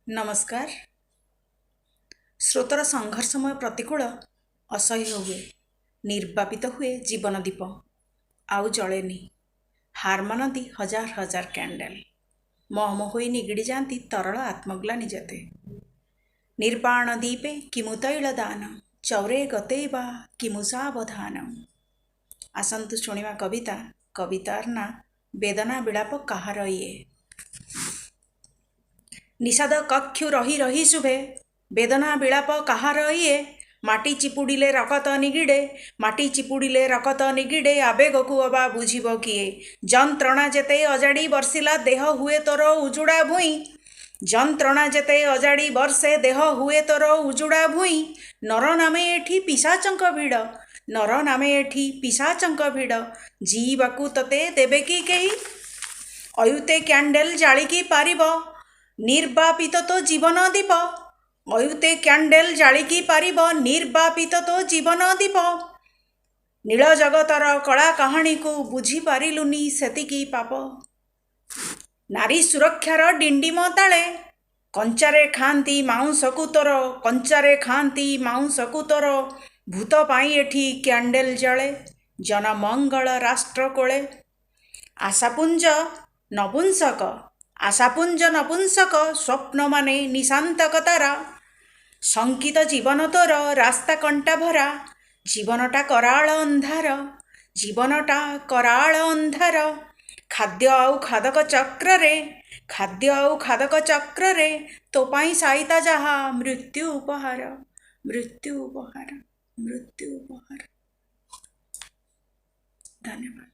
ନମସ୍କାର। ସ୍ରୋତର ସଂଘର୍ଷମୟ ପ୍ରତିକୂଳ ଅସହ୍ୟ ହୁଏ, ନିର୍ବାପିତ ହୁଏ ଜୀବନ ଦୀପ, ଆଉ ଜଳେନି। ହାର ମାନନ୍ତି ହଜାର ହଜାର କ୍ୟାଣ୍ଡେଲ, ମହମ ହୋଇ ନିଗିଡ଼ି ଯାଆନ୍ତି ତରଳ ଆତ୍ମଗ୍ଲାନି ଯେତେ। ନିର୍ବାଣ ଦୀପେ କିମୁ ତୈଳ ଦାନ, ଚୌରେ ଗତେଇବା କିମୁ ସାବଧାନ। ଆସନ୍ତୁ ଶୁଣିବା କବିତା। କବିତାର ନାଁ ବେଦନା ବିଳାପ କାହାର ଇଏ। ନିଷାଦ କକ୍ଷୁ ରହି ରହି ଶୁଭେ ବେଦନା ବିଳାପ କାହାର ଇଏ। ମାଟି ଚିପୁଡ଼ିଲେ ରକତ ନିଗିଡ଼େ, ମାଟି ଚିପୁଡ଼ିଲେ ରକତ ନିଗିଡ଼େ, ଆବେଗକୁ ଅବା ବୁଝିବ କିଏ। ଯନ୍ତ୍ରଣା ଯେତେ ଅଜାଡ଼ି ବର୍ଷିଲା ଦେହ ହୁଏ ତୋର ଉଜୁଡ଼ା ଭୁଇଁ, ଯନ୍ତ୍ରଣା ଯେତେ ଅଜାଡ଼ି ବର୍ଷେ ଦେହ ହୁଏ ତୋର ଉଜୁଡ଼ା ଭୁଇଁ। ନର ନାମେ ଏଠି ପିଶାଚଙ୍କ ଭିଡ଼, ନର ନାମେ ଏଠି ପିଶାଚଙ୍କ ଭିଡ଼, ଜୀବାକୁ ତତେ ଦେବେ କି କେହି। ଅୟୁତେ କ୍ୟାଣ୍ଡେଲ ଜାଳିକି ପାରିବ, ନିର୍ବାପିତ ତୋ ଜୀବନ ଦୀପ, ଅୟୁତେ କ୍ୟାଣ୍ଡେଲ ଜାଳିକି ପାରିବ, ନିର୍ବାପିତ ତୋ ଜୀବନ ଦୀପ। ନୀଳ ଜଗତର କଳା କାହାଣୀକୁ ବୁଝିପାରିଲୁନି ସେତିକି ପାପ। ନାରୀ ସୁରକ୍ଷାର ଡିଣ୍ଡିମ ତାଳେ, କଞ୍ଚାରେ ଖାଆନ୍ତି ମାଉଁସକୁ ତୋର, କଞ୍ଚାରେ ଖାଆନ୍ତି ମାଉଁସକୁ ତୋର। ଭୂତ ପାଇଁ ଏଠି କ୍ୟାଣ୍ଡେଲ ଜଳେ, ଜନମଙ୍ଗଳ ରାଷ୍ଟ୍ର କୋଳେ। ଆଶାପୁଞ୍ଜ ନପୁଂସକ, ଆଶାପୁଞ୍ଜ ନପୁଂସକ, ସ୍ୱପ୍ନମାନେ ନିଶାନ୍ତକ ତାରା। ଶଙ୍କିତ ଜୀବନ ତୋର ରାସ୍ତା କଣ୍ଟା ଭରା, ଜୀବନଟା କରାଳ ଅନ୍ଧାର, ଜୀବନଟା କରାଳ ଅନ୍ଧାର। ଖାଦ୍ୟ ଆଉ ଖାଦକ ଚକ୍ରରେ, ଖାଦ୍ୟ ଆଉ ଖାଦକ ଚକ୍ରରେ, ତୋ ପାଇଁ ସାଇତା ଯାହା ମୃତ୍ୟୁ ଉପହାର, ମୃତ୍ୟୁ ଉପହାର, ମୃତ୍ୟୁ ଉପହାର। ଧନ୍ୟବାଦ।